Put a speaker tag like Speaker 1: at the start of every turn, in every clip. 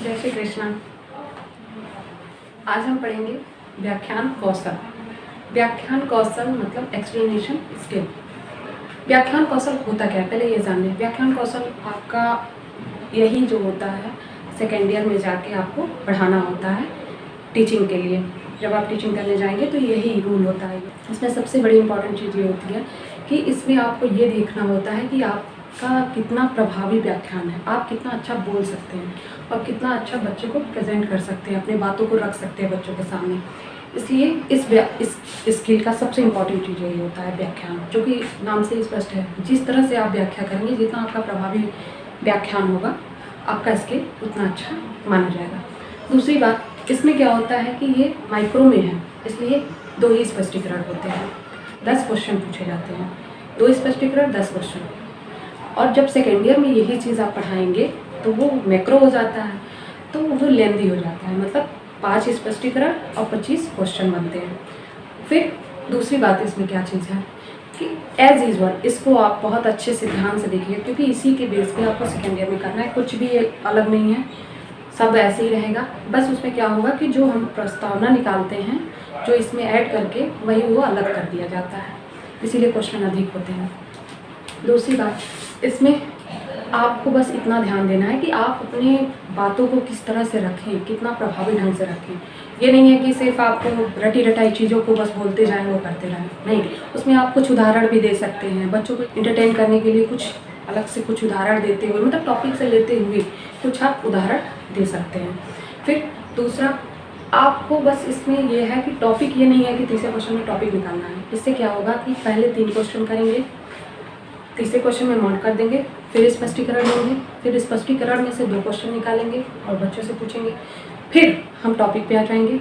Speaker 1: जय श्री कृष्ण। आज हम पढ़ेंगे व्याख्यान कौशल। व्याख्यान कौशल मतलब एक्सप्लेनेशन स्किल। व्याख्यान कौशल होता क्या है, पहले ये जान लें। व्याख्यान कौशल आपका यही जो होता है सेकेंड ईयर में जाके आपको पढ़ाना होता है टीचिंग के लिए। जब आप टीचिंग करने जाएंगे तो यही रूल होता है। इसमें सबसे बड़ी इंपॉर्टेंट चीज़ ये होती है कि इसमें आपको ये देखना होता है कि आपका कितना प्रभावी व्याख्यान है, आप कितना अच्छा बोल सकते हैं और कितना अच्छा बच्चे को प्रेजेंट कर सकते हैं, अपने बातों को रख सकते हैं बच्चों के सामने। इसलिए इस स्किल का सबसे इम्पॉर्टेंट चीज़ यही होता है व्याख्यान, जो कि नाम से स्पष्ट है। जिस तरह से आप व्याख्या करेंगे, जितना आपका प्रभावी व्याख्यान होगा, आपका स्किल उतना अच्छा माना जाएगा। दूसरी बात, इसमें क्या होता है कि ये माइक्रो में है, इसलिए 2 ही स्पष्टीकरण होते हैं। 10 क्वेश्चन पूछे जाते हैं, 2 स्पष्टीकरण 10 क्वेश्चन। और जब सेकेंड ईयर में यही चीज़ आप पढ़ाएंगे तो वो मैक्रो हो जाता है, तो वो लेंदी हो जाता है। मतलब 5 स्पष्टीकरण और 25 क्वेश्चन बनते हैं। फिर दूसरी बात इसमें क्या चीज़ है कि एज यूजुअल इसको आप बहुत अच्छे से ध्यान से देखिए, क्योंकि इसी के बेस पे आपको सेकेंड ईयर में करना है। कुछ भी अलग नहीं है, सब ऐसे ही रहेगा। बस उसमें क्या होगा कि जो हम प्रस्तावना निकालते हैं, जो इसमें ऐड करके वही वो अलग कर दिया जाता है, इसीलिए क्वेश्चन अधिक होते हैं। दूसरी बात, इसमें आपको बस इतना ध्यान देना है कि आप अपनी बातों को किस तरह से रखें, कितना प्रभावी ढंग से रखें। ये नहीं है कि सिर्फ आपको रटी रटाई चीज़ों को बस बोलते जाएं, वो करते रहें, नहीं। उसमें आप कुछ उदाहरण भी दे सकते हैं, बच्चों को इंटरटेन करने के लिए कुछ अलग से कुछ उदाहरण देते हुए, मतलब टॉपिक से लेते हुए कुछ आप उदाहरण दे सकते हैं। फिर दूसरा, आपको बस इसमें यह है कि टॉपिक ये नहीं है कि तीसरे क्वेश्चन में टॉपिक निकालना है। इससे क्या होगा कि पहले 3 क्वेश्चन करेंगे, तीसरे क्वेश्चन में मार्क कर देंगे, फिर स्पष्टीकरण देंगे, फिर स्पष्टीकरण में से 2 क्वेश्चन निकालेंगे और बच्चों से पूछेंगे। फिर हम टॉपिक पे आ जाएंगे,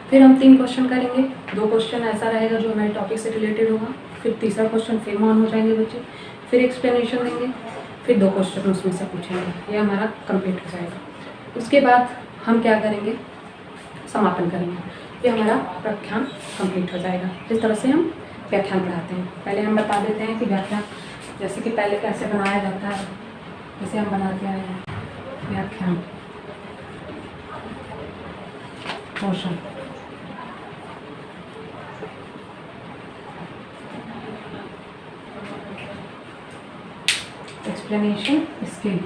Speaker 1: फिर हम 3 क्वेश्चन करेंगे, 2 क्वेश्चन ऐसा रहेगा जो हमारे टॉपिक से रिलेटेड होगा, फिर तीसरा क्वेश्चन फिर मान हो जाएंगे बच्चे, फिर एक्सप्लेनेशन देंगे, फिर 2 क्वेश्चन उसमें से पूछेंगे। ये हमारा कंप्लीट हो जाएगा। उसके बाद हम क्या करेंगे, समापन करेंगे। ये हमारा व्याख्यान कंप्लीट हो जाएगा। इस तरह से हम व्याख्यान पढ़ाते हैं। पहले हम बता देते हैं कि व्याख्यान जैसे कि पहले कैसे बनाया जाता है, जैसे हम बनाते आए हैं व्याख्यान पोर्शन। Explanation skill.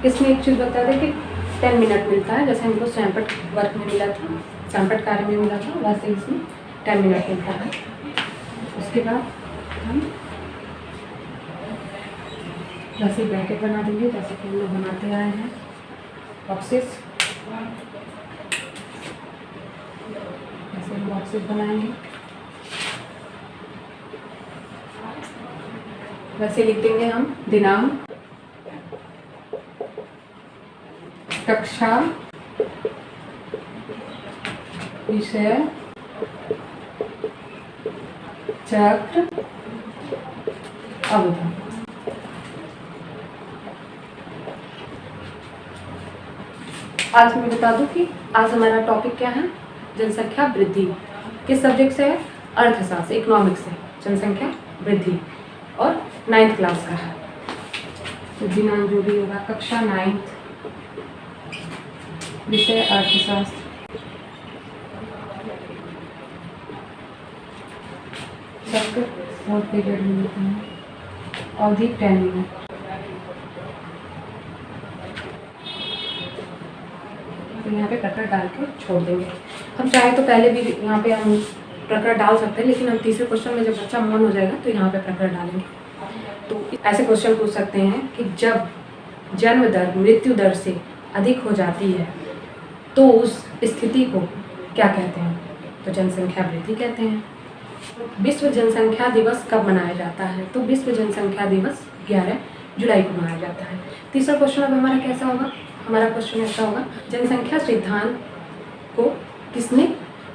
Speaker 1: इसमें एक चीज़ बता दें कि 10 मिनट मिलता है, जैसे हमको सैंपट वर्क में मिला था, सैंपट कार्य में मिला था, वैसे इसमें 10 मिनट मिलता है। उसके बाद हम वैसे ब्रैकेट बना देंगे, जैसे कि हम लोग बनाते आए हैं बॉक्सेस। ऐसे हम बॉक्सेस बनाएंगे, वैसे लिख देंगे हम दिनांक, कक्षा, विषय, चक्र, अवधि। आज मैं बता दूं कि आज हमारा टॉपिक क्या है, जनसंख्या वृद्धि। किस सब्जेक्ट से है, अर्थशास्त्र, इकोनॉमिक्स से, जनसंख्या वृद्धि, और 9th क्लास का है। तो दिनांक जो भी होगा, कक्षा 9th, विषय अर्थशास्त्र, चक्र 4 पीरियड में होते हैं, अवधि 10 मिनट। तो यहाँ पे प्रकरण डाल के छोड़ देंगे। हम चाहे तो पहले भी यहाँ पे हम प्रकरण डाल सकते हैं, लेकिन हम तीसरे क्वेश्चन में जब बच्चा मौन हो जाएगा तो यहाँ पे प्रकरण डालेंगे। तो ऐसे क्वेश्चन पूछ सकते हैं कि जब जन्म दर मृत्यु दर से अधिक हो जाती है तो उस स्थिति को क्या कहते हैं, तो जनसंख्या वृद्धि कहते हैं। विश्व जनसंख्या दिवस कब मनाया जाता है, तो विश्व जनसंख्या दिवस 11 जुलाई को मनाया जाता है। तीसरा क्वेश्चन अब हमारा कैसा होगा, हमारा क्वेश्चन ऐसा होगा, जनसंख्या सिद्धांत को किसने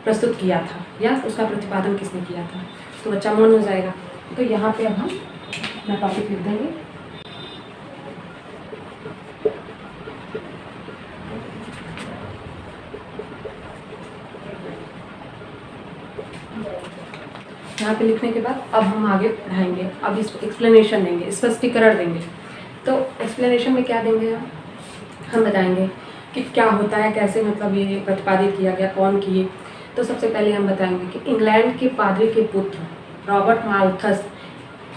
Speaker 1: प्रस्तुत किया था या उसका प्रतिपादन किसने किया था। तो बच्चा मौन हो जाएगा। तो यहाँ पे अब हम अपना टॉपिक लिख देंगे। यहाँ पे लिखने के बाद अब हम आगे पढ़ाएंगे, अब इसको एक्सप्लेनेशन देंगे, स्पष्टीकरण देंगे। तो एक्सप्लेनेशन में क्या देंगे हम बताएंगे कि क्या होता है, कैसे मतलब ये प्रतिपादित किया गया, कौन किए। तो सबसे पहले हम बताएंगे कि इंग्लैंड के पादरी के पुत्र रॉबर्ट माल्थस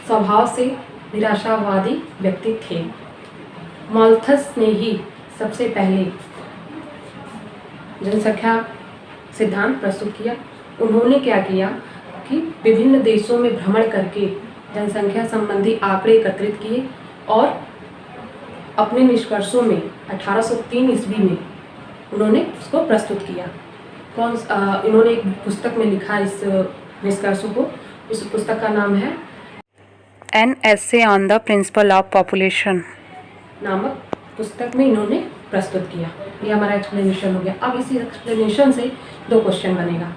Speaker 1: स्वभाव से निराशावादी व्यक्ति थे। माल्थस ने ही सबसे पहले जनसंख्या सिद्धांत प्रस्तुत किया। उन्होंने क्या किया कि विभिन्न देशों में भ्रमण करके जनसंख्या संबंधी आंकड़े एकत्रित किए और अपने निष्कर्षों में 1803 ईस्वी में उन्होंने उसको प्रस्तुत किया। इन्होंने एक पुस्तक में लिखा इस निष्कर्षों को। उस पुस्तक का नाम है
Speaker 2: an essay on the principle of population
Speaker 1: नामक पुस्तक में इन्होंने प्रस्तुत किया। ये हमारा एक्सप्लेनेशन हो गया। अब इसी एक्सप्लेनेशन से 2 क्वेश्चन बनेगा।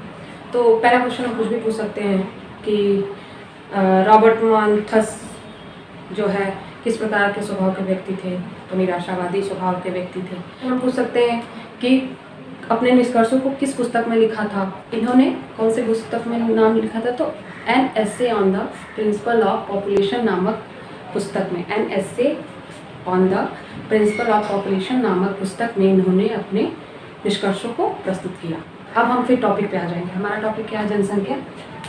Speaker 1: तो पहला क्वेश्चन हम कुछ भी पूछ सकते हैं कि रॉबर्ट माल्थस जो है किस प्रकार के स्वभाव के व्यक्ति थे, तो निराशावादी स्वभाव के व्यक्ति थे। हम पूछ सकते हैं कि अपने निष्कर्षों को किस पुस्तक में लिखा था, इन्होंने कौन से पुस्तक में नाम लिखा था, तो an essay on the principle of population नामक पुस्तक में, an essay on the principle of population नामक पुस्तक में इन्होंने अपने निष्कर्षों को प्रस्तुत किया। अब हम फिर टॉपिक पे आ जाएंगे। हमारा टॉपिक क्या है, जनसंख्या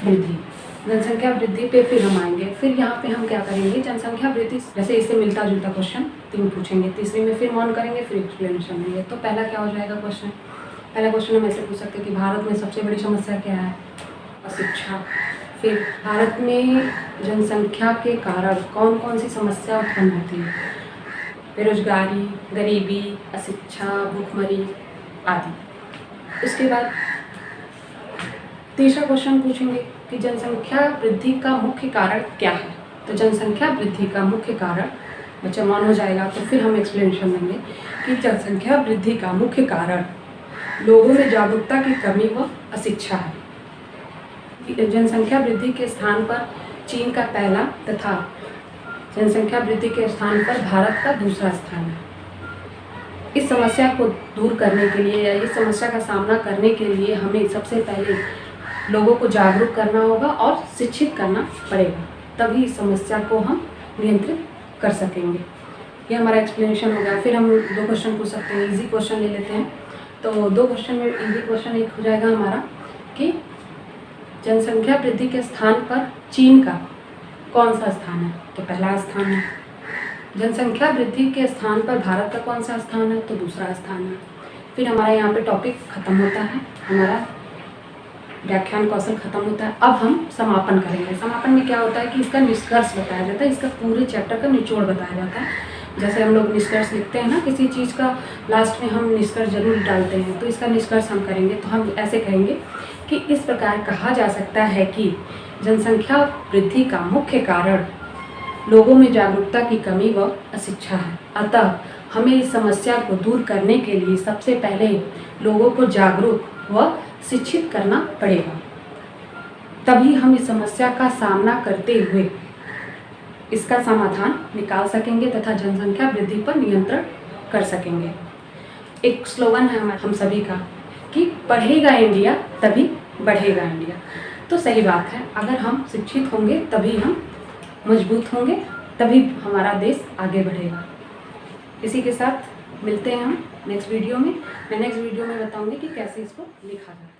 Speaker 1: वृद्धि। जनसंख्या वृद्धि पे फिर हम आएंगे। फिर यहाँ पे हम क्या करेंगे, जनसंख्या वृद्धि जैसे इससे मिलता जुलता क्वेश्चन 3 पूछेंगे, तीसरे में फिर मौन करेंगे, फिर एक्सप्लेनेशन देंगे। तो पहला क्या हो जाएगा क्वेश्चन, पहला क्वेश्चन हम ऐसे पूछ सकते हैं कि भारत में सबसे बड़ी समस्या क्या है, अशिक्षा। फिर भारत में जनसंख्या के कारण कौन कौन सी समस्या उत्पन्न होती है, बेरोजगारी, गरीबी, अशिक्षा, भूखमरी आदि। उसके बाद तीसरा क्वेश्चन पूछेंगे कि जनसंख्या वृद्धि का मुख्य कारण क्या है। तो जनसंख्या वृद्धि का मुख्य कारण, बच्चा मौन हो जाएगा तो फिर हम एक्सप्लेनेशन देंगे कि जनसंख्या वृद्धि का मुख्य कारण लोगों में जागरूकता की कमी व अशिक्षा है। जनसंख्या वृद्धि के स्थान पर चीन का पहला तथा जनसंख्या वृद्धि के स्थान पर भारत का दूसरा स्थान है। इस समस्या को दूर करने के लिए या इस समस्या का सामना करने के लिए हमें सबसे पहले लोगों को जागरूक करना होगा और शिक्षित करना पड़ेगा, तभी इस समस्या को हम नियंत्रित कर सकेंगे। ये हमारा एक्सप्लेनेशन हो गया। फिर हम 2 क्वेश्चन पूछ सकते हैं, इजी क्वेश्चन ले लेते हैं। तो 2 क्वेश्चन में इजी क्वेश्चन एक हो जाएगा हमारा कि जनसंख्या वृद्धि के स्थान पर चीन का कौन सा स्थान है, तो पहला स्थान है। जनसंख्या वृद्धि के स्थान पर भारत का कौन सा स्थान है, तो दूसरा स्थान है। फिर हमारा यहाँ पे टॉपिक खत्म होता है, हमारा व्याख्यान कौशल खत्म होता है। अब हम समापन करेंगे। समापन में क्या होता है कि इसका निष्कर्ष बताया जाता है, इसका पूरे चैप्टर का निचोड़ बताया जाता है। जैसे हम लोग निष्कर्ष लिखते हैं ना किसी चीज़ का, लास्ट में हम निष्कर्ष जरूर डालते हैं, तो इसका निष्कर्ष हम करेंगे। तो हम ऐसे कहेंगे कि इस प्रकार कहा जा सकता है कि जनसंख्या वृद्धि का मुख्य कारण लोगों में जागरूकता की कमी व अशिक्षा है। अतः हमें इस समस्या को दूर करने के लिए सबसे पहले लोगों को जागरूक व शिक्षित करना पड़ेगा, तभी हम इस समस्या का सामना करते हुए इसका समाधान निकाल सकेंगे तथा जनसंख्या वृद्धि पर नियंत्रण कर सकेंगे। एक स्लोगन है हम सभी का कि पढ़ेगा इंडिया तभी बढ़ेगा इंडिया। तो सही बात है, अगर हम शिक्षित होंगे तभी हम मजबूत होंगे, तभी हमारा देश आगे बढ़ेगा। इसी के साथ मिलते हैं हम नेक्स्ट वीडियो में। मैं नेक्स्ट वीडियो में बताऊंगी कि कैसे इसको लिखा जाए।